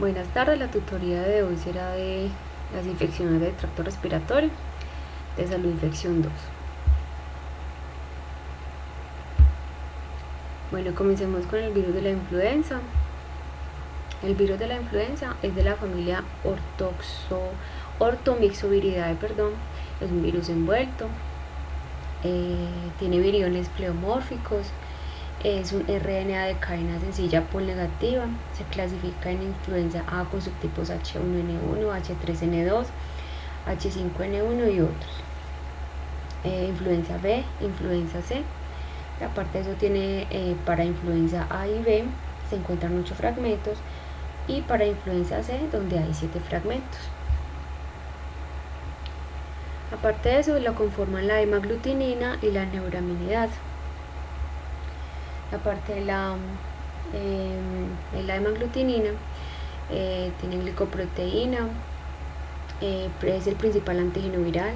Buenas tardes, la tutoría de hoy será de las infecciones del tracto respiratorio, de salud infección 2. Bueno, comencemos con el virus de la influenza. El virus de la influenza es de la familia Orthomyxoviridae, es un virus envuelto, tiene viriones pleomórficos, es un RNA de cadena sencilla pol negativa, se clasifica en influenza A con subtipos H1N1, H3N2, H5N1 y otros. Influenza B, influenza C. Aparte de eso tiene para influenza A y B se encuentran 8 fragmentos y para influenza C donde hay 7 fragmentos. Aparte de eso lo conforman la hemaglutinina y la neuraminidasa. Aparte de la hemaglutinina tiene glicoproteína, es el principal antígeno viral,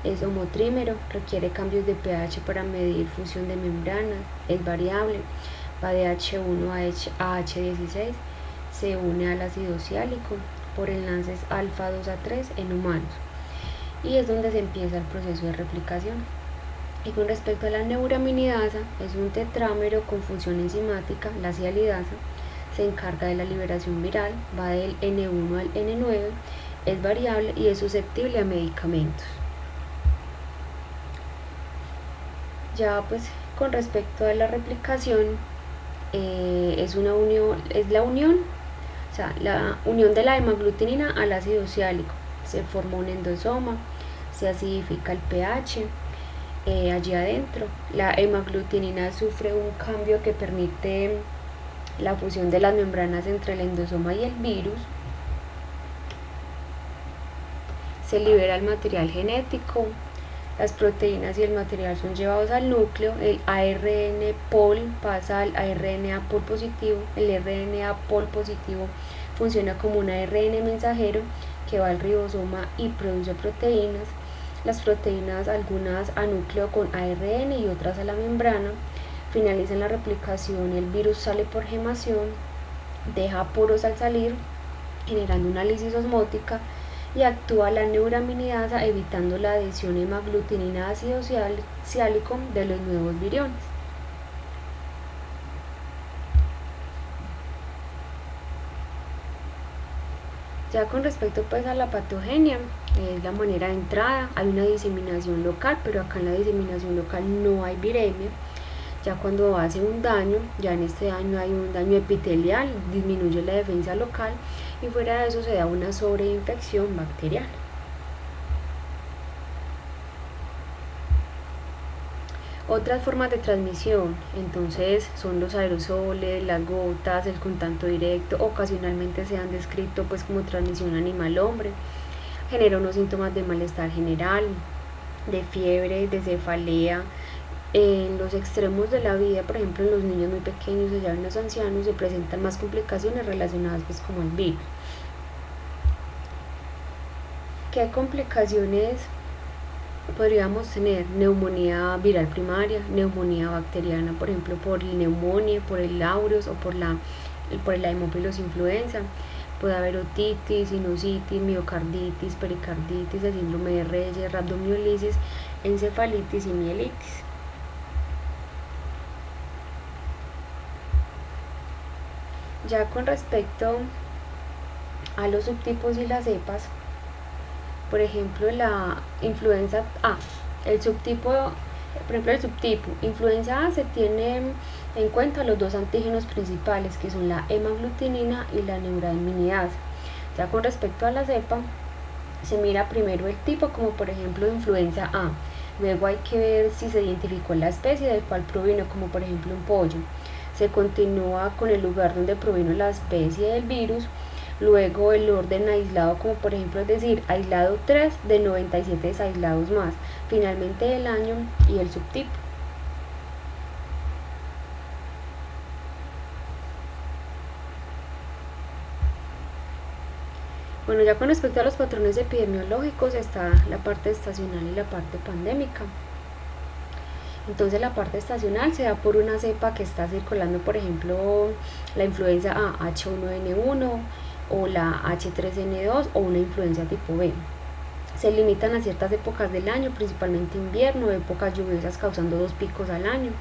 es homotrímero, requiere cambios de pH para medir fusión de membranas, es variable, va de H1 a H16, se une al ácido ciálico por enlaces alfa 2 a 3 en humanos y es donde se empieza el proceso de replicación. Y con respecto a la neuraminidasa, es un tetrámero con función enzimática, la sialidasa, se encarga de la liberación viral, va del N1 al N9, es variable y es susceptible a medicamentos. Ya pues con respecto a la replicación, es la unión de la hemaglutinina al ácido ciálico, se forma un endosoma, se acidifica el pH, allí adentro la hemaglutinina sufre un cambio que permite la fusión de las membranas entre el endosoma y el virus, se libera el material genético, las proteínas y el material son llevados al núcleo, el ARN pol pasa al ARNA pol positivo, el RNA pol positivo funciona como un ARN mensajero que va al ribosoma y produce proteínas, las proteínas algunas a núcleo con ARN y otras a la membrana, finalizan la replicación y el virus sale por gemación, deja poros al salir generando una lisis osmótica y actúa la neuraminidasa evitando la adhesión hemaglutinina ácido ciálico de los nuevos viriones. Ya con respecto pues a la patogenia, es la manera de entrada, hay una diseminación local, pero acá en la diseminación local no hay viremia. Ya cuando hace un daño, ya en este daño hay un daño epitelial, disminuye la defensa local y fuera de eso se da una sobreinfección bacteriana. Otras formas de transmisión, entonces, son los aerosoles, las gotas, el contacto directo, ocasionalmente se han descrito pues como transmisión animal-hombre, genera unos síntomas de malestar general, de fiebre, de cefalea. En los extremos de la vida, por ejemplo en los niños muy pequeños y ya en los ancianos, se presentan más complicaciones relacionadas pues como el virus. ¿Qué complicaciones podríamos tener? Neumonía viral primaria, neumonía bacteriana, por ejemplo por el neumonía, por el aureus o por la Haemophilus influenza. Puede haber otitis, sinusitis, miocarditis, pericarditis, el síndrome de Reyes, rabdomiolisis, encefalitis y mielitis. Ya con respecto a los subtipos y las cepas, por ejemplo la influenza A, el subtipo influenza A se tiene en cuenta los dos antígenos principales que son la hemaglutinina y la neuraminidasa. Ya con respecto a la cepa, se mira primero el tipo, como por ejemplo influenza A, luego hay que ver si se identificó la especie del cual provino, como por ejemplo un pollo, se continúa con el lugar donde provino la especie del virus, luego el orden aislado, como por ejemplo es decir, aislado 3 de 97 desaislados más, finalmente el año y el subtipo. Bueno, ya con respecto a los patrones epidemiológicos está la parte estacional y la parte pandémica. Entonces la parte estacional se da por una cepa que está circulando, por ejemplo, la influenza A, H1N1, o la H3N2 o una influenza tipo B. Se limitan a ciertas épocas del año, principalmente invierno, épocas lluviosas causando 2 picos al año.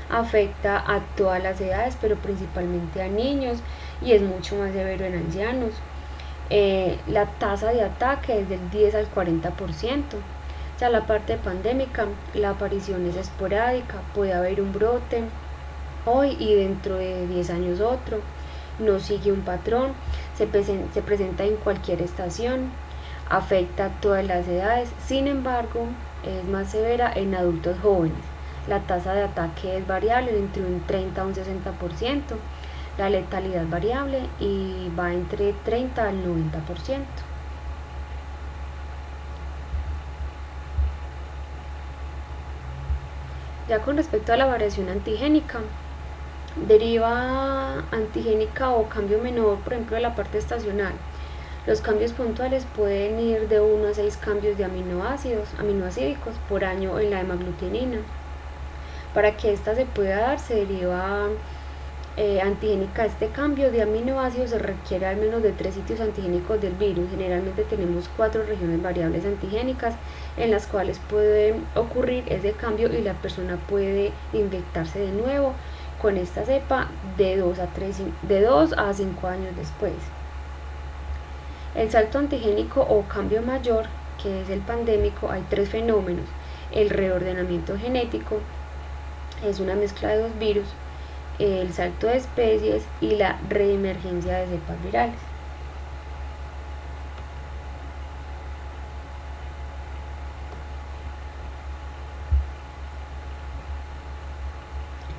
Afecta a todas las edades, pero principalmente a niños y es mucho más severo en ancianos. La tasa de ataque es del 10 al 40%. Ya la parte pandémica, la aparición es esporádica, puede haber un brote hoy y dentro de 10 años otro, no sigue un patrón, se presenta en cualquier estación, afecta a todas las edades, sin embargo es más severa en adultos jóvenes. La tasa de ataque es variable entre un 30 a un 60%, la letalidad variable y va entre 30 al 90%. Ya con respecto a la variación antigénica, deriva antigénica o cambio menor, por ejemplo, de la parte estacional. Los cambios puntuales pueden ir de 1 a 6 cambios de aminoácidos por año en la hemaglutinina. Para que esta se pueda dar, se deriva antigénica. Este cambio de aminoácidos se requiere al menos de 3 sitios antigénicos del virus. Generalmente tenemos 4 regiones variables antigénicas en las cuales puede ocurrir ese cambio y la persona puede infectarse de nuevo con esta cepa de 2 a 5 años después. El salto antigénico o cambio mayor, que es el pandémico, hay 3 fenómenos. El reordenamiento genético, es una mezcla de 2 virus, el salto de especies y la reemergencia de cepas virales.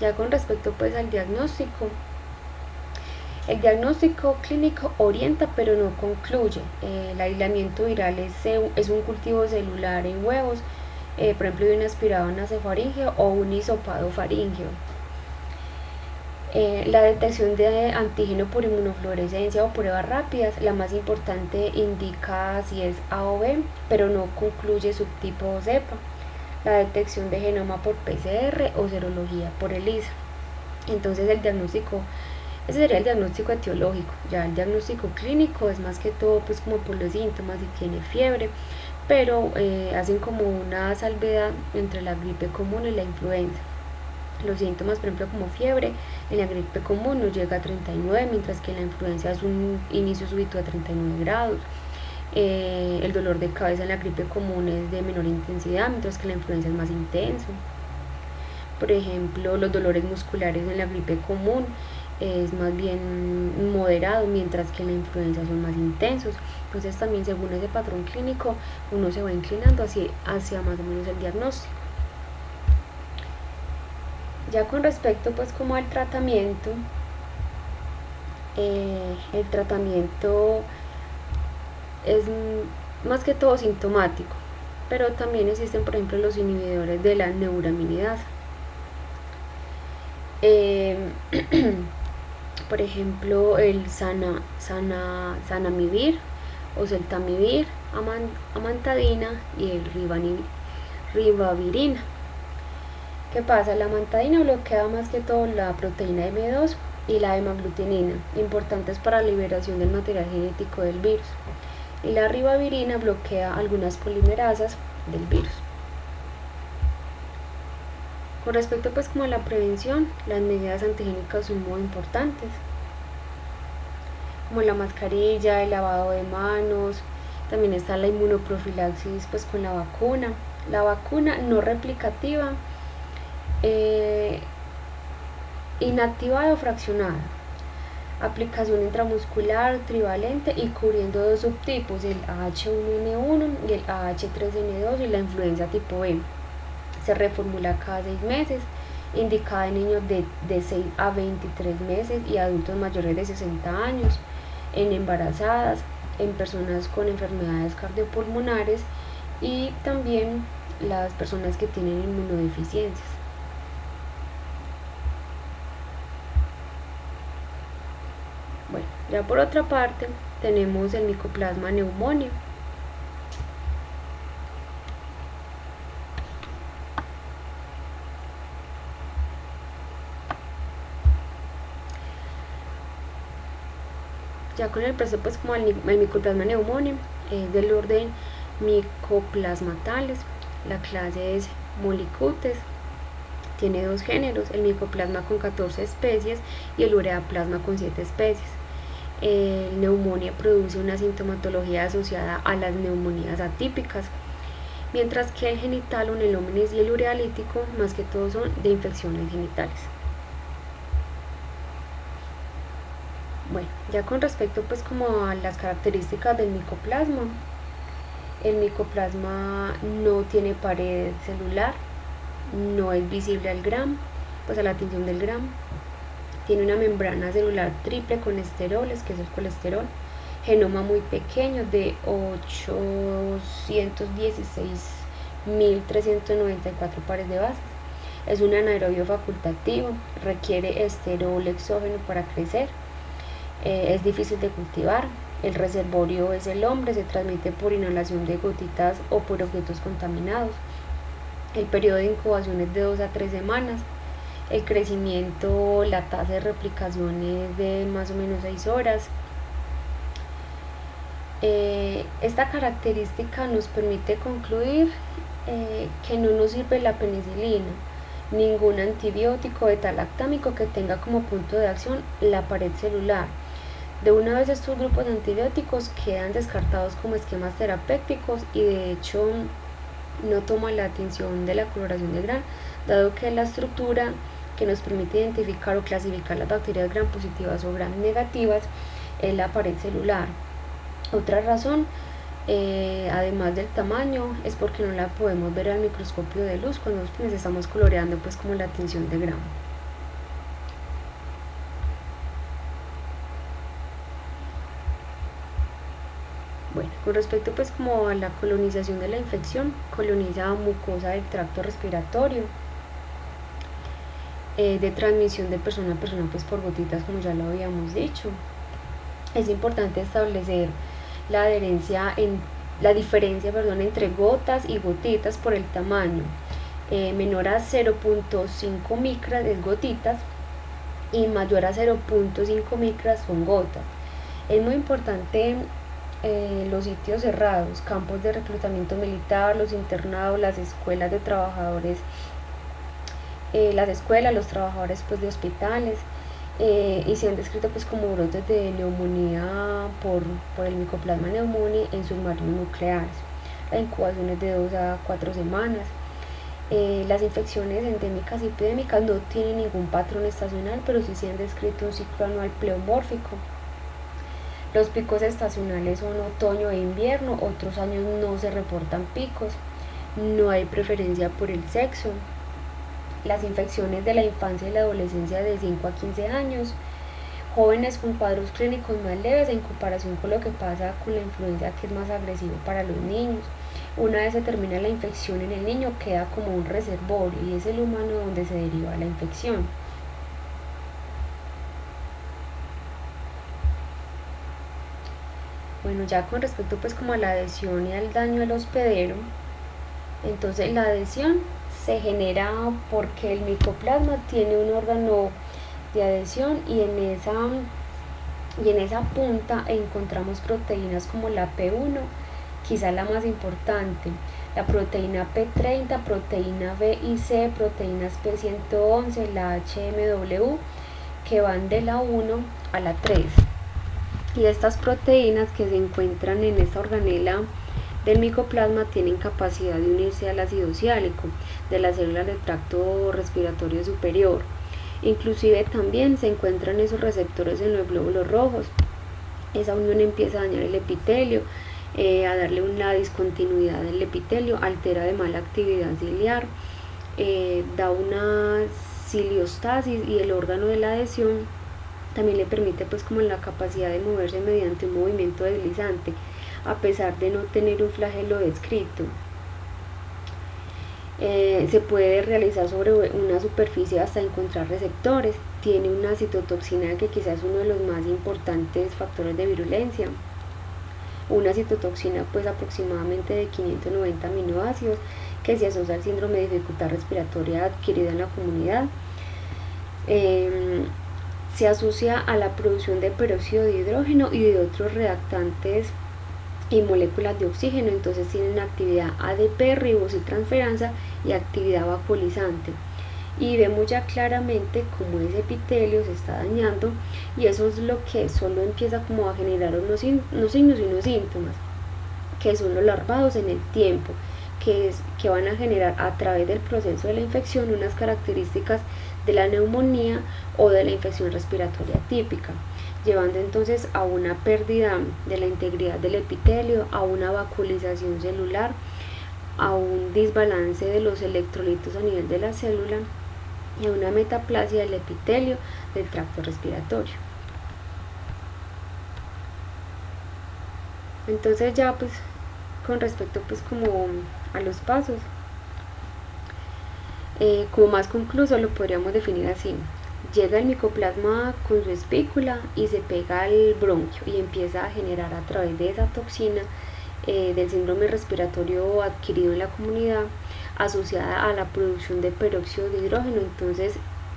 Ya con respecto pues al diagnóstico, el diagnóstico clínico orienta pero no concluye. El aislamiento viral es un cultivo celular en huevos, por ejemplo de un aspirado nasofaríngeo o un hisopado faríngeo. La detección de antígeno por inmunofluorescencia o pruebas rápidas, la más importante indica si es A o B, pero no concluye subtipo o cepa. La detección de genoma por PCR o serología por ELISA. Entonces el diagnóstico, ese sería el diagnóstico etiológico. Ya el diagnóstico clínico es más que todo pues como por los síntomas, si tiene fiebre, pero hacen como una salvedad entre la gripe común y la influenza. Los síntomas, por ejemplo, como fiebre, en la gripe común no llega a 39, mientras que en la influenza es un inicio súbito a 39 grados. El dolor de cabeza en la gripe común es de menor intensidad, mientras que la influenza es más intenso. Por ejemplo, los dolores musculares en la gripe común es más bien moderado, mientras que en la influenza son más intensos. Entonces también según ese patrón clínico uno se va inclinando hacia más o menos el diagnóstico. Ya con respecto pues como al tratamiento, el tratamiento es más que todo sintomático, pero también existen por ejemplo los inhibidores de la neuraminidasa. Por ejemplo el zanamivir o celtamivir, amantadina y el ribavirina. ¿Qué pasa? La amantadina bloquea más que todo la proteína M2 y la hemaglutinina, importantes para la liberación del material genético del virus. Y la ribavirina bloquea algunas polimerasas del virus. Con respecto pues como a la prevención, las medidas antigénicas son muy importantes, como la mascarilla, el lavado de manos, también está la inmunoprofilaxis pues con la vacuna no replicativa, inactivada o fraccionada, aplicación intramuscular trivalente y cubriendo 2 subtipos, el H1N1 y el AH3N2 y la influenza tipo B. Se reformula cada 6 meses, indicada en niños de 6 a 23 meses y adultos mayores de 60 años, en embarazadas, en personas con enfermedades cardiopulmonares y también las personas que tienen inmunodeficiencias. Bueno, ya por otra parte tenemos el Mycoplasma pneumoniae. Ya con el proceso pues como el Mycoplasma pneumoniae es del orden Mycoplasma thales, la clase es Molicutes, tiene 2 géneros, el Mycoplasma con 14 especies y el Ureaplasma con 7 especies. El neumonía produce una sintomatología asociada a las neumonías atípicas, mientras que el genital, Onelómenes y el urealítico más que todo son de infecciones genitales. Bueno, ya con respecto pues como a las características del micoplasma, el micoplasma no tiene pared celular, no es visible al gram, pues a la tinción del gram, tiene una membrana celular triple con esteroles, que es el colesterol, genoma muy pequeño de 816.394 pares de bases, es un anaerobio facultativo, requiere esterol exógeno para crecer, es difícil de cultivar, el reservorio es el hombre, se transmite por inhalación de gotitas o por objetos contaminados, el periodo de incubación es de 2 a 3 semanas, el crecimiento, la tasa de replicación es de más o menos 6 horas. Esta característica nos permite concluir que no nos sirve la penicilina, ningún antibiótico beta-lactámico que tenga como punto de acción la pared celular. De una vez estos grupos de antibióticos quedan descartados como esquemas terapéuticos y de hecho no toman la atención de la coloración de Gram, dado que la estructura que nos permite identificar o clasificar las bacterias Gram positivas o Gram negativas es la pared celular. Otra razón, además del tamaño, es porque no la podemos ver al microscopio de luz cuando pues estamos coloreando pues como la tinción de Gram. Bueno, con respecto pues como a la colonización de la infección, coloniza mucosa del tracto respiratorio, de transmisión de persona a persona pues por gotitas como ya lo habíamos dicho. Es importante establecer la diferencia entre gotas y gotitas por el tamaño. Menor a 0.5 micras es gotitas y mayor a 0.5 micras son gotas. Es muy importante los sitios cerrados, campos de reclutamiento militar, los internados, las escuelas de trabajadores, los trabajadores pues de hospitales, y se han descrito pues como brotes de neumonía por el Mycoplasma pneumoniae en submarinos nucleares. La incubación es de 2 a 4 semanas. Las infecciones endémicas y epidémicas no tienen ningún patrón estacional, pero sí se han descrito un ciclo anual pleomórfico. Los picos estacionales son otoño e invierno, otros años no se reportan picos, no hay preferencia por el sexo. Las infecciones de la infancia y la adolescencia de 5 a 15 años, jóvenes con cuadros clínicos más leves en comparación con lo que pasa con la influenza, que es más agresivo para los niños. Una vez se termina la infección en el niño queda como un reservorio y es el humano donde se deriva la infección. Bueno, ya con respecto pues como a la adhesión y al daño al hospedero, entonces la adhesión se genera porque el micoplasma tiene un órgano de adhesión y en esa punta encontramos proteínas como la P1, quizá la más importante, la proteína P30, proteína B y C, proteínas P111, la HMW, que van de la 1 a la 3. Y estas proteínas que se encuentran en esta organela del micoplasma tienen capacidad de unirse al ácido siálico de las células del tracto respiratorio superior. Inclusive también se encuentran esos receptores en los glóbulos rojos. Esa unión empieza a dañar el epitelio, a darle una discontinuidad del epitelio, altera de mala actividad ciliar, da una ciliostasis y el órgano de la adhesión también le permite pues como la capacidad de moverse mediante un movimiento deslizante, a pesar de no tener un flagelo descrito. Se puede realizar sobre una superficie hasta encontrar receptores. Tiene una citotoxina que quizás es uno de los más importantes factores de virulencia. Una citotoxina pues aproximadamente de 590 aminoácidos que se asocia al síndrome de dificultad respiratoria adquirida en la comunidad. se asocia a la producción de peróxido de hidrógeno y de otros reactantes y moléculas de oxígeno. Entonces tienen actividad ADP, ribosiltransferasa y actividad vacuolizante. Y vemos ya claramente cómo ese epitelio se está dañando, y eso es lo que solo empieza como a generar unos signos y unos síntomas, que son los larvados en el tiempo, que van a generar a través del proceso de la infección unas características de la neumonía o de la infección respiratoria típica, llevando entonces a una pérdida de la integridad del epitelio, a una vacuolización celular, a un desbalance de los electrolitos a nivel de la célula y a una metaplasia del epitelio del tracto respiratorio. Entonces ya pues con respecto pues como a los pasos, como más concluso lo podríamos definir así: llega el micoplasma con su espícula y se pega al bronquio y empieza a generar a través de esa toxina del síndrome respiratorio adquirido en la comunidad, asociada a la producción de peróxido de hidrógeno. Entonces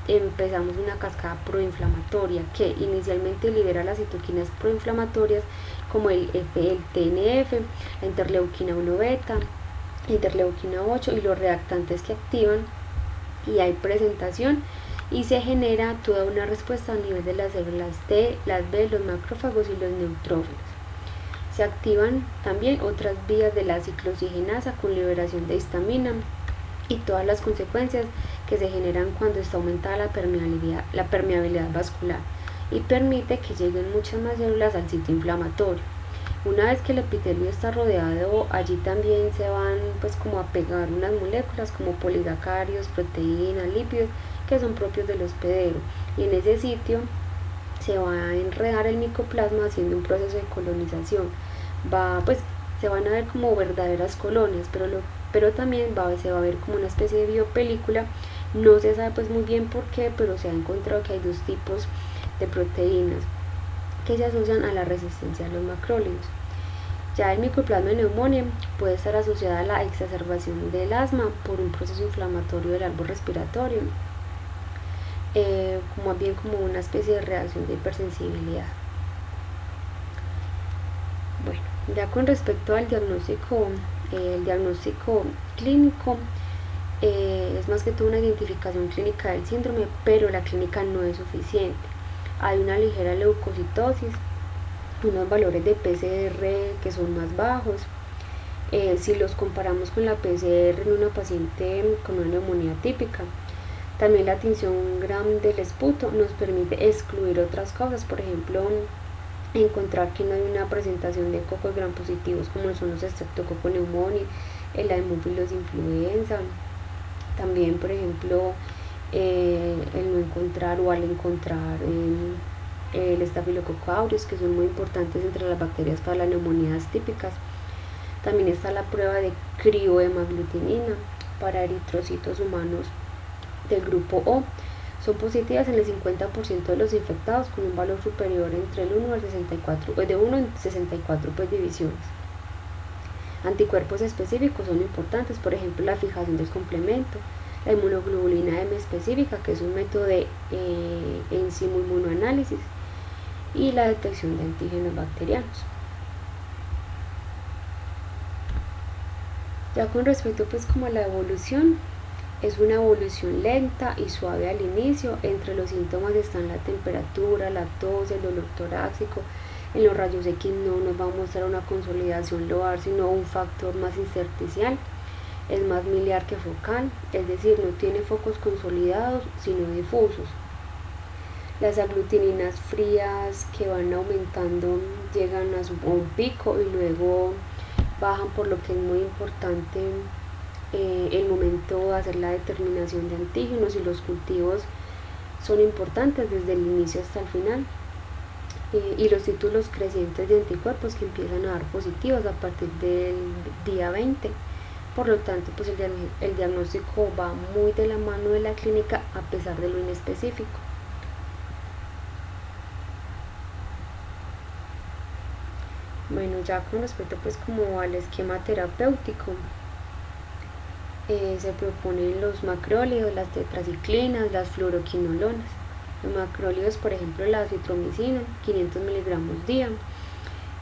empezamos una cascada proinflamatoria que inicialmente libera las citoquinas proinflamatorias como el TNF, la interleuquina 1 beta, la interleuquina 8 y los reactantes que activan, y hay presentación y se genera toda una respuesta a nivel de las células T, las B, los macrófagos y los neutrófilos. Se activan también otras vías de la ciclooxigenasa con liberación de histamina y todas las consecuencias que se generan cuando está aumentada la permeabilidad vascular, y permite que lleguen muchas más células al sitio inflamatorio. Una vez que el epitelio está rodeado, allí también se van pues como a pegar unas moléculas como polisacáridos, proteínas, lípidos, que son propios del hospedero, y en ese sitio se va a enredar el micoplasma haciendo un proceso de colonización. Se van a ver como verdaderas colonias, pero también se va a ver como una especie de biopelícula. No se sabe pues muy bien por qué, pero se ha encontrado que hay dos tipos de proteínas que se asocian a la resistencia a los macrólidos. Ya el micoplasma de neumonía puede estar asociada a la exacerbación del asma por un proceso inflamatorio del árbol respiratorio, más bien como una especie de reacción de hipersensibilidad. Bueno, ya con respecto al diagnóstico, el diagnóstico clínico es más que todo una identificación clínica del síndrome, pero la clínica no es suficiente. Hay una ligera leucocitosis, unos valores de PCR que son más bajos. Si los comparamos con la PCR en una paciente con una neumonía típica, también la tinción Gram del esputo nos permite excluir otras causas, por ejemplo, encontrar que no hay una presentación de cocos gram positivos como son los Streptococcus pneumoniae, el Haemophilus influenza. También, por ejemplo, el no encontrar o al encontrar el Staphylococcus aureus, que son muy importantes entre las bacterias para las neumonías típicas. También está la prueba de criohemaglutinina para eritrocitos humanos del grupo O. Son positivas en el 50% de los infectados, con un valor superior entre el 1 al 64, de 1 en 64 divisiones. Anticuerpos específicos son importantes, por ejemplo la fijación del complemento, la inmunoglobulina M específica, que es un método de enzimo inmunoanálisis, y la detección de antígenos bacterianos. Ya con respecto pues como a la evolución, es una evolución lenta y suave al inicio. Entre los síntomas están la temperatura, la tos, el dolor torácico. En los rayos X no nos va a mostrar una consolidación lobar, sino un factor más intersticial. Es más miliar que focal, es decir, no tiene focos consolidados, sino difusos. Las aglutininas frías que van aumentando llegan a un pico y luego bajan, por lo que es muy importante el momento de hacer la determinación de antígenos, y los cultivos son importantes desde el inicio hasta el final, y los títulos crecientes de anticuerpos que empiezan a dar positivos a partir del día 20. Por lo tanto, pues el diagnóstico va muy de la mano de la clínica a pesar de lo inespecífico. Bueno, ya con respecto pues como al esquema terapéutico, se proponen los macrólidos, las tetraciclinas, las fluoroquinolonas. Los macrólidos, por ejemplo, la acitromicina, 500 miligramos día,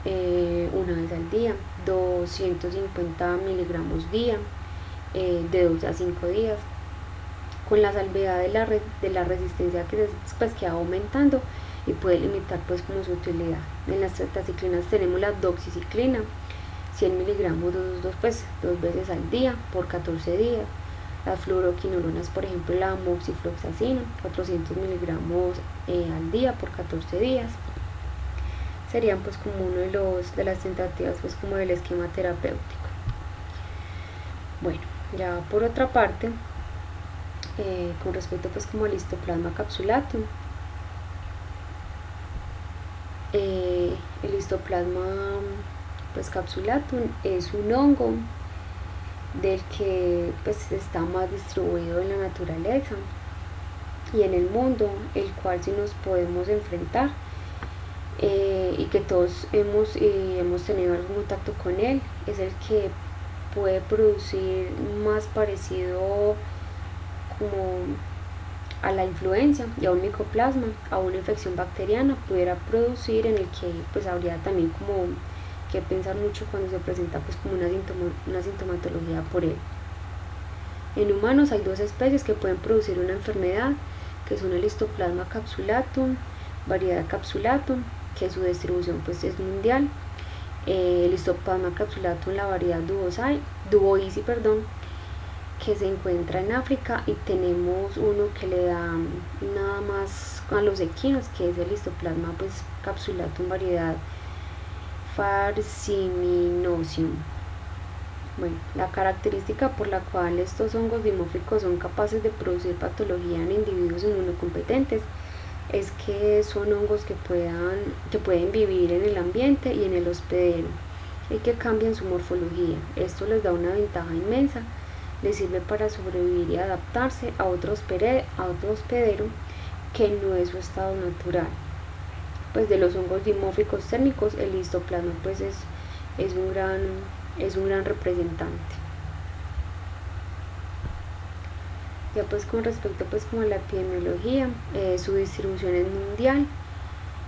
una vez al día, 250 miligramos día, de 2 a 5 días, con la salvedad de la resistencia que va aumentando y puede limitar pues como su utilidad. En las tetraciclinas tenemos la doxiciclina, 100 miligramos pues 2 veces al día por 14 días. Las fluoroquinolonas, por ejemplo, la moxifloxacina, 400 miligramos al día por 14 días. Serían pues como uno de las tentativas pues como del esquema terapéutico. Bueno, ya por otra parte, con respecto pues como al Histoplasma capsulatum, el Histoplasma pues capsulatum es un hongo del que pues está más distribuido en la naturaleza y en el mundo, el cual sí nos podemos enfrentar y que todos hemos tenido algún contacto con él. Es el que puede producir más parecido como a la influenza y a un micoplasma, a una infección bacteriana pudiera producir, en el que pues habría también como que pensar mucho cuando se presenta pues como una sintomatología por él. En humanos hay 2 especies que pueden producir una enfermedad, que son el Histoplasma capsulatum, variedad capsulatum, que su distribución pues es mundial, el Histoplasma capsulatum, la variedad duboisi, que se encuentra en África, y tenemos uno que le da nada más a los equinos, que es el Histoplasma pues capsulatum, variedad Farciminosium. Bueno, la característica por la cual estos hongos dimórficos son capaces de producir patología en individuos inmunocompetentes es que son hongos que pueden vivir en el ambiente y en el hospedero y que cambian su morfología. Esto les da una ventaja inmensa, les sirve para sobrevivir y adaptarse a otro hospedero que no es su estado natural. Pues de los hongos dimórficos térmicos, el Histoplasma pues es un gran representante. Ya pues con respecto pues como a la epidemiología, su distribución es mundial.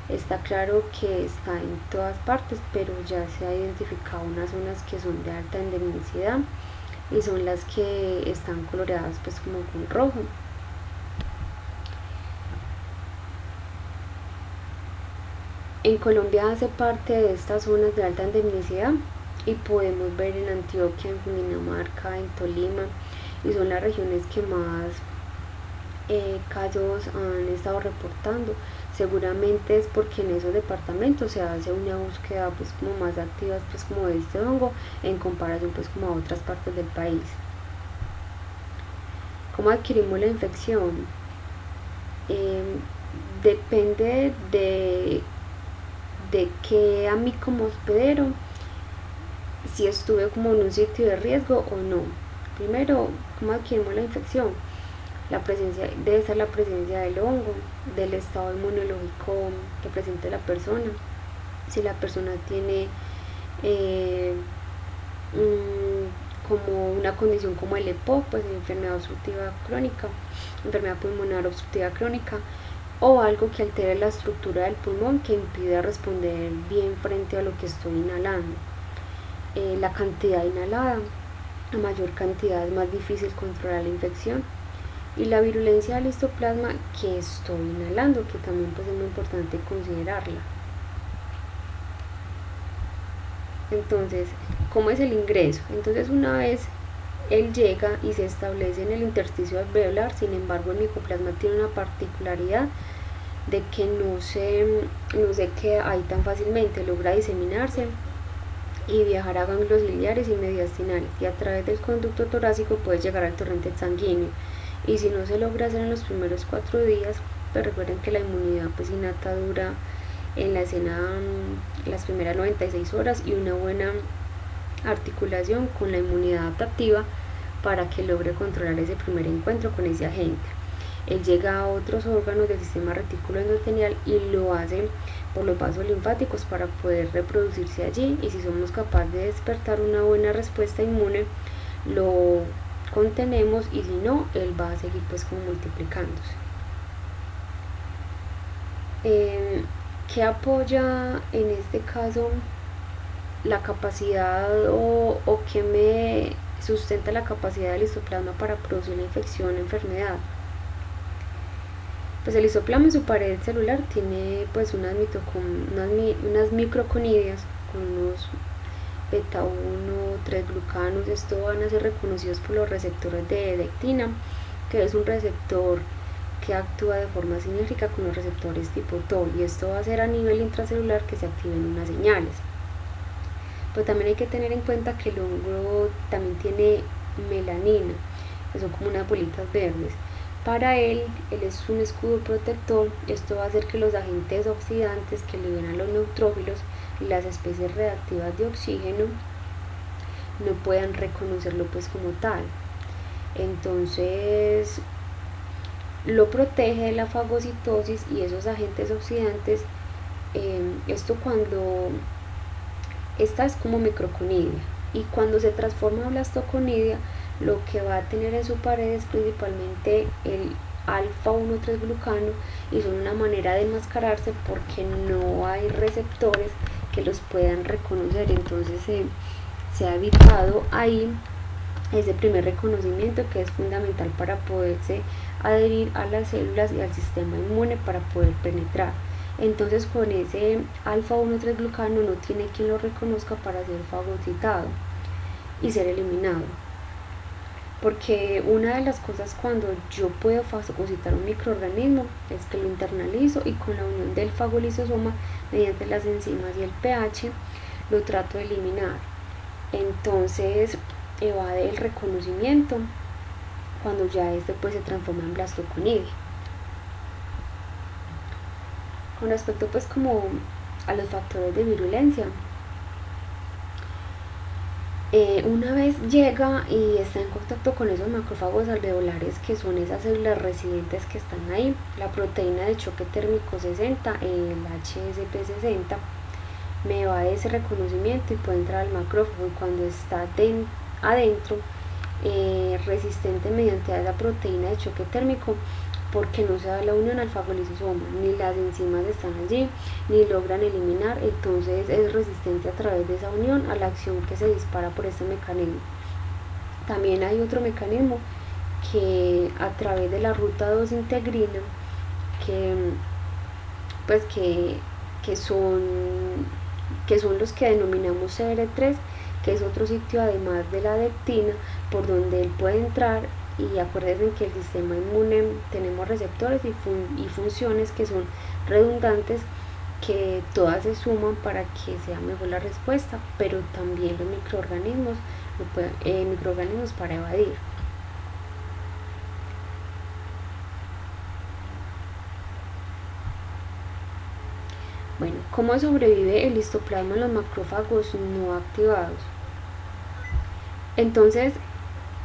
Está claro que está en todas partes, pero ya se ha identificado unas zonas que son de alta endemicidad y son las que están coloreadas pues como con rojo. En Colombia hace parte de estas zonas de alta endemicidad y podemos ver en Antioquia, en Cundinamarca, en Tolima, y son las regiones que más casos han estado reportando. Seguramente es porque en esos departamentos se hace una búsqueda pues como más activa pues como de este hongo en comparación pues como a otras partes del país. ¿Cómo adquirimos la infección? Depende de que a mí como hospedero, si estuve como en un sitio de riesgo o no. Primero, ¿cómo adquirimos la infección? Debe ser la presencia del hongo, del estado inmunológico que presente la persona. Si la persona tiene como una condición como el EPOC, pues enfermedad obstructiva crónica, enfermedad pulmonar obstructiva crónica, o algo que altere la estructura del pulmón que impida responder bien frente a lo que estoy inhalando. La cantidad inhalada, a mayor cantidad es más difícil controlar la infección, y la virulencia del histoplasma que estoy inhalando, que también pues es muy importante considerarla. Entonces, ¿cómo es el ingreso? Entonces, una vez él llega y se establece en el intersticio alveolar, sin embargo el micoplasma tiene una particularidad de que no se queda ahí tan fácilmente, logra diseminarse y viajar a ganglios ciliares y mediastinales, y a través del conducto torácico puede llegar al torrente sanguíneo. Y si no se logra hacer en los primeros 4 días, pues recuerden que la inmunidad pues innata dura en la escena las primeras 96 horas, y una buena articulación con la inmunidad adaptativa para que logre controlar ese primer encuentro con ese agente. Él llega a otros órganos del sistema retículo endotelial y lo hace por los vasos linfáticos para poder reproducirse allí, y si somos capaces de despertar una buena respuesta inmune, lo contenemos, y si no, él va a seguir pues como multiplicándose. ¿Qué apoya en este caso la capacidad o qué me sustenta la capacidad del histoplasma para producir la infección o enfermedad? Pues el histoplasma en su pared celular tiene pues unas microconidias con unos beta 1, 3 glucanos. Esto van a ser reconocidos por los receptores de dectina, que es un receptor que actúa de forma sinérgica con los receptores tipo TOL, y esto va a ser a nivel intracelular que se activen unas señales. Pero también hay que tener en cuenta que el hongo también tiene melanina, que son como unas bolitas verdes. Para él es un escudo protector. Esto va a hacer que los agentes oxidantes que liberan los neutrófilos y las especies reactivas de oxígeno no puedan reconocerlo pues como tal. Entonces lo protege de la fagocitosis y esos agentes oxidantes. Esto cuando esta es como microconidia, y cuando se transforma a blastoconidia, lo que va a tener en su pared es principalmente el alfa 1,3 glucano, y son una manera de enmascararse porque no hay receptores que los puedan reconocer. Entonces se ha evitado ahí ese primer reconocimiento, que es fundamental para poderse adherir a las células y al sistema inmune para poder penetrar. Entonces con ese alfa 1,3 glucano no tiene quien lo reconozca para ser fagocitado y ser eliminado. Porque una de las cosas cuando yo puedo fagocitar un microorganismo es que lo internalizo, y con la unión del fagolisosoma mediante las enzimas y el pH lo trato de eliminar. Entonces evade el reconocimiento cuando ya este pues se transforma en blastoconidia. Con respecto pues como a los factores de virulencia, una vez llega y está en contacto con esos macrófagos alveolares, que son esas células residentes que están ahí, la proteína de choque térmico 60, el HSP60, me va de ese reconocimiento y puede entrar al macrófago, y cuando está adentro, resistente mediante a esa proteína de choque térmico, porque no se da la unión al fagolisosoma, ni las enzimas están allí, ni logran eliminar. Entonces es resistente a través de esa unión a la acción que se dispara por este mecanismo. También hay otro mecanismo que a través de la ruta 2 integrina, que son los que denominamos CR3, que es otro sitio además de la dectina por donde él puede entrar. Y acuérdense que el sistema inmune tenemos receptores y funciones que son redundantes, que todas se suman para que sea mejor la respuesta, pero también los microorganismos para evadir. Bueno, ¿cómo sobrevive el histoplasma en los macrófagos no activados? Entonces,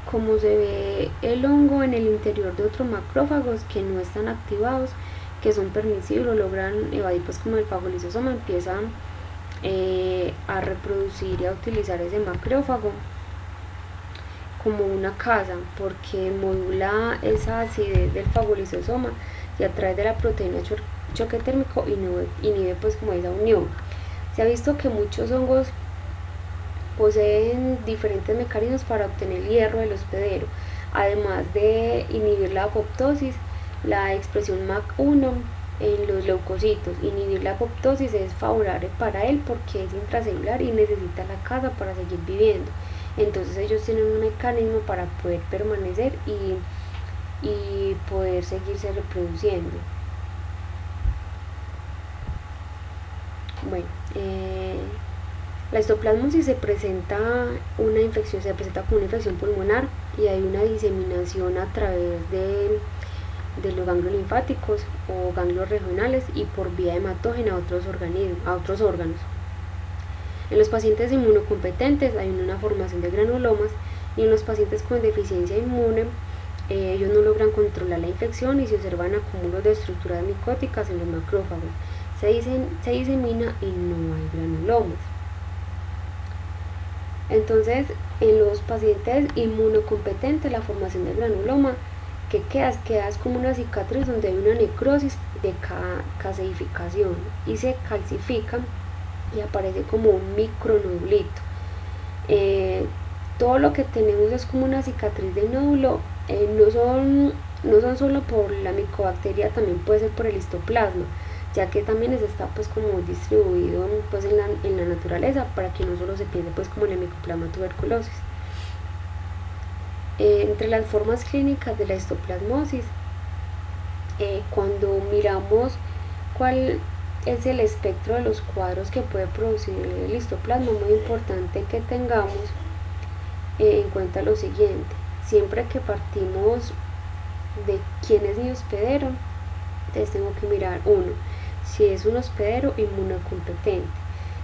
como se ve el hongo en el interior de otros macrófagos que no están activados, que son permisivos, lo logran evadir pues como el fagolisosoma empieza a reproducir y a utilizar ese macrófago como una casa, porque modula esa acidez del fagolisosoma y a través de la proteína choque térmico inhibe pues como esa unión. Se ha visto que muchos hongos poseen diferentes mecanismos para obtener hierro del hospedero, además de inhibir la apoptosis, la expresión MAC1 en los leucocitos. Inhibir la apoptosis es favorable para él porque es intracelular y necesita la casa para seguir viviendo. Entonces ellos tienen un mecanismo para poder permanecer y poder seguirse reproduciendo. Bueno, la histoplasmosis se presenta como una infección pulmonar, y hay una diseminación a través de los ganglios linfáticos o ganglios regionales y por vía hematógena a otros órganos. En los pacientes inmunocompetentes hay una formación de granulomas, y en los pacientes con deficiencia inmune ellos no logran controlar la infección y se observan acúmulos de estructuras micóticas en los macrófagos. Se disemina y no hay granulomas. Entonces, en los pacientes inmunocompetentes, la formación de granuloma ¿qué quedas? Quedas como una cicatriz donde hay una necrosis de calcificación y se calcifica y aparece como un micronodulito. Todo lo que tenemos es como una cicatriz de nódulo, no son solo por la micobacteria, también puede ser por el histoplasma, ya que también está pues como distribuido pues en la naturaleza, para que no solo se piense pues como en el micoplasma tuberculosis. Entre las formas clínicas de la histoplasmosis, cuando miramos cuál es el espectro de los cuadros que puede producir el histoplasma, muy importante que tengamos en cuenta lo siguiente: siempre que partimos de quién es mi hospedero, entonces tengo que mirar, uno, si es un hospedero inmunocompetente.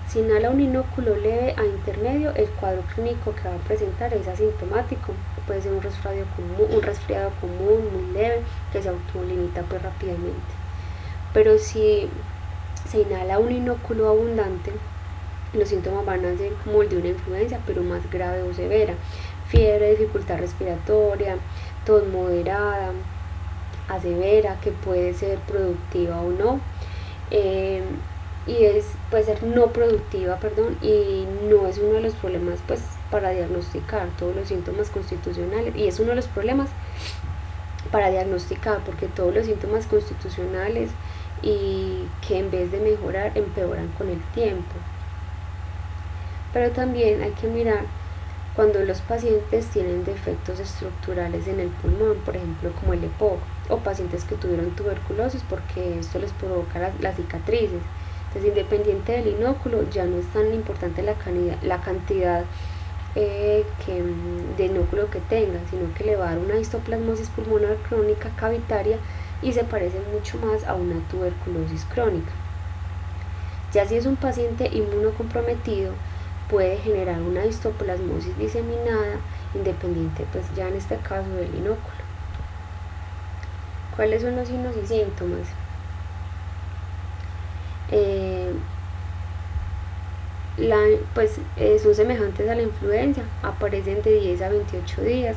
Si inhala un inóculo leve a intermedio, el cuadro clínico que va a presentar es asintomático, puede ser un resfriado común muy leve que se autolimita pues rápidamente. Pero si se inhala un inóculo abundante, los síntomas van a ser como el de una influenza, pero más grave o severa: fiebre, dificultad respiratoria, tos moderada a severa, que puede ser productiva o no, puede ser no productiva, y no es uno de los problemas pues para diagnosticar todos los síntomas constitucionales, y es uno de los problemas para diagnosticar, porque todos los síntomas constitucionales y que en vez de mejorar empeoran con el tiempo. Pero también hay que mirar cuando los pacientes tienen defectos estructurales en el pulmón, por ejemplo como el EPOC, o pacientes que tuvieron tuberculosis, porque esto les provoca las cicatrices. Entonces, independiente del inóculo, ya no es tan importante la cantidad de inóculo que tenga, sino que le va a dar una histoplasmosis pulmonar crónica cavitaria y se parece mucho más a una tuberculosis crónica. Ya si es un paciente inmunocomprometido, puede generar una histoplasmosis diseminada, independiente pues ya en este caso del inóculo. ¿Cuáles son los signos y síntomas? Son semejantes a la influenza, aparecen de 10 a 28 días,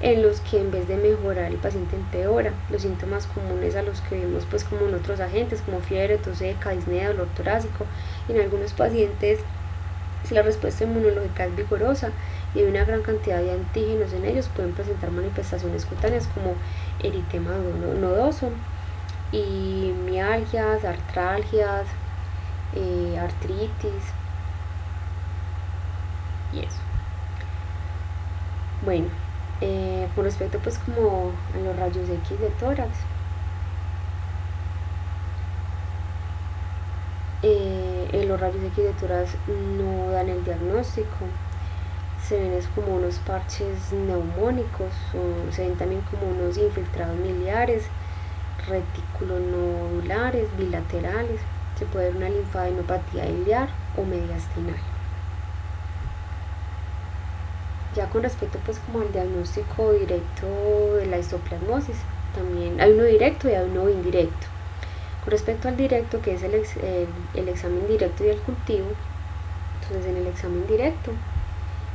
en los que en vez de mejorar el paciente empeora. Los síntomas comunes a los que vemos pues como en otros agentes, como fiebre, tos seca, disnea, dolor torácico. En algunos pacientes, si la respuesta inmunológica es vigorosa y hay una gran cantidad de antígenos en ellos, pueden presentar manifestaciones cutáneas como eritema nodoso y mialgias, artralgias, artritis y eso. Bueno, con respecto pues como a los rayos X de tórax, los rayos X de tórax no dan el diagnóstico, se ven es como unos parches neumónicos, o se ven también como unos infiltrados miliares, reticulonodulares, bilaterales. Se puede ver una linfadenopatía iliar o mediastinal. Ya con respecto pues como al diagnóstico directo de la histoplasmosis, también hay uno directo y hay uno indirecto. Con respecto al directo, que es el examen directo y el cultivo, entonces en el examen directo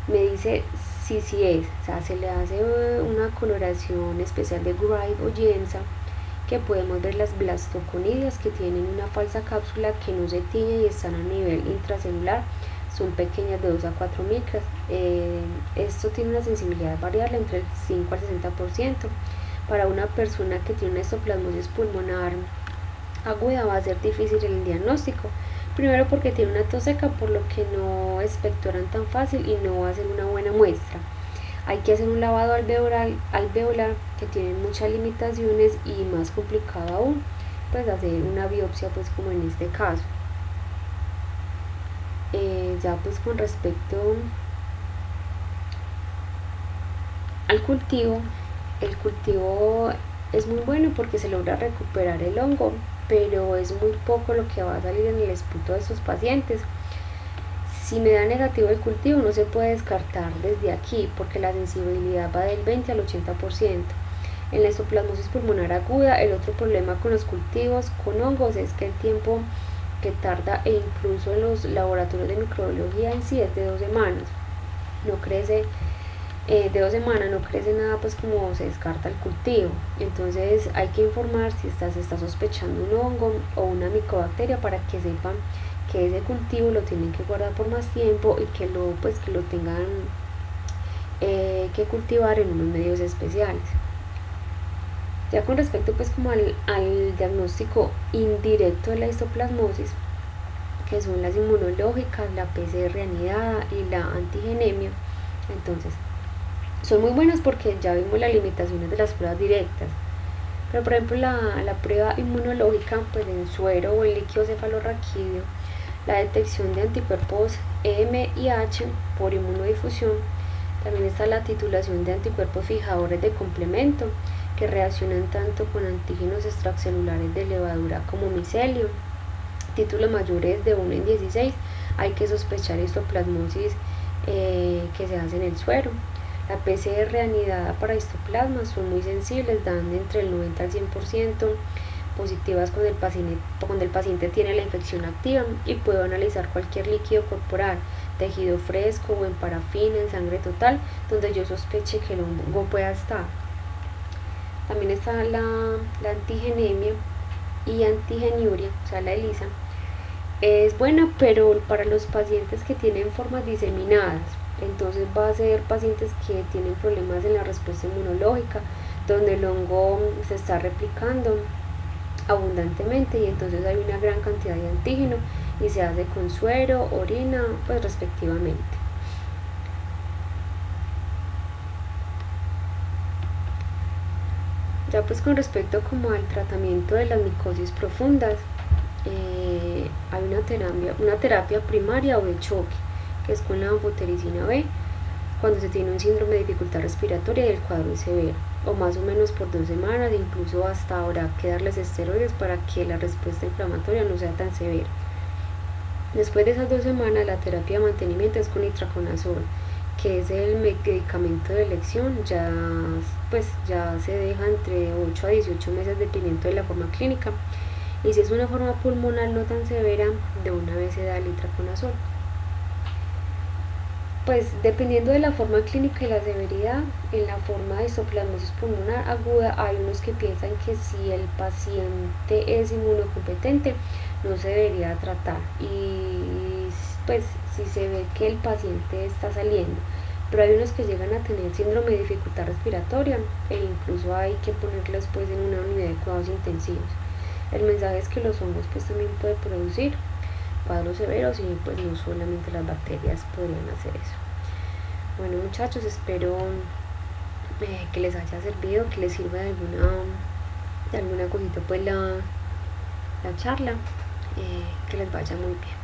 me dice si es, o sea, se le hace una coloración especial de Wright o Jensa, que podemos ver las blastoconidias, que tienen una falsa cápsula que no se tiñe y están a nivel intracelular, son pequeñas de 2 a 4 micras. Esto tiene una sensibilidad variable entre el 5 al 60%. Para una persona que tiene una histoplasmosis pulmonar aguda va a ser difícil el diagnóstico, primero porque tiene una tos seca, por lo que no expectoran tan fácil y no va a ser una buena muestra. Hay que hacer un lavado alveolar que tiene muchas limitaciones, y más complicado aún pues hacer una biopsia pues como en este caso. Ya pues con respecto al cultivo, el cultivo es muy bueno porque se logra recuperar el hongo, pero es muy poco lo que va a salir en el esputo de estos pacientes. Si me da negativo el cultivo, no se puede descartar desde aquí, porque la sensibilidad va del 20 al 80%. En la histoplasmosis pulmonar aguda, el otro problema con los cultivos con hongos es que el tiempo que tarda, e incluso en los laboratorios de microbiología en sí, es de 2 semanas. No crece de 2 semanas no crece nada, pues como se descarta el cultivo. Entonces hay que informar si se está sospechando un hongo o una micobacteria para que sepan que ese cultivo lo tienen que guardar por más tiempo y que lo tengan que cultivar en unos medios especiales. Ya con respecto pues como al diagnóstico indirecto de la histoplasmosis, que son las inmunológicas, la PCR anidada y la antigenemia, entonces son muy buenas porque ya vimos las limitaciones de las pruebas directas. Pero por ejemplo la prueba inmunológica, pues en suero o en líquido cefalorraquídeo, la detección de anticuerpos EM-IH por inmunodifusión. También está la titulación de anticuerpos fijadores de complemento que reaccionan tanto con antígenos extracelulares de levadura como micelio. Títulos mayores de 1 en 16, hay que sospechar histoplasmosis que se hace en el suero. La PCR anidada para histoplasmas son muy sensibles, dan entre el 90 al 100% positivas cuando el paciente tiene la infección activa, y puedo analizar cualquier líquido corporal, tejido fresco o en parafina, en sangre total, donde yo sospeche que el hongo pueda estar. También está la antigenemia y antigeniuria, o sea la ELISA. Es buena, pero para los pacientes que tienen formas diseminadas. Entonces va a ser pacientes que tienen problemas en la respuesta inmunológica, donde el hongo se está replicando abundantemente y entonces hay una gran cantidad de antígeno y se hace con suero, orina, pues respectivamente. Ya pues con respecto como al tratamiento de las micosis profundas, hay una terapia primaria o de choque, que es con la anfotericina B, cuando se tiene un síndrome de dificultad respiratoria y el cuadro es severo, o más o menos por 2 semanas, incluso hasta habrá que darles esteroides para que la respuesta inflamatoria no sea tan severa. Después de esas 2 semanas, la terapia de mantenimiento es con itraconazol, que es el medicamento de elección. Ya se deja entre 8 a 18 meses dependiendo de la forma clínica, y si es una forma pulmonar no tan severa, de una vez se da el itraconazol. Pues dependiendo de la forma clínica y la severidad, en la forma de histoplasmosis pulmonar aguda hay unos que piensan que si el paciente es inmunocompetente no se debería tratar, y pues si se ve que el paciente está saliendo, pero hay unos que llegan a tener síndrome de dificultad respiratoria e incluso hay que ponerlos pues en una unidad de cuidados intensivos. El mensaje es que los hongos pues también pueden producir cuadros severos y pues no solamente las bacterias podrían hacer eso. Bueno muchachos, espero que les haya servido, que les sirva de alguna cosita pues la charla, que les vaya muy bien.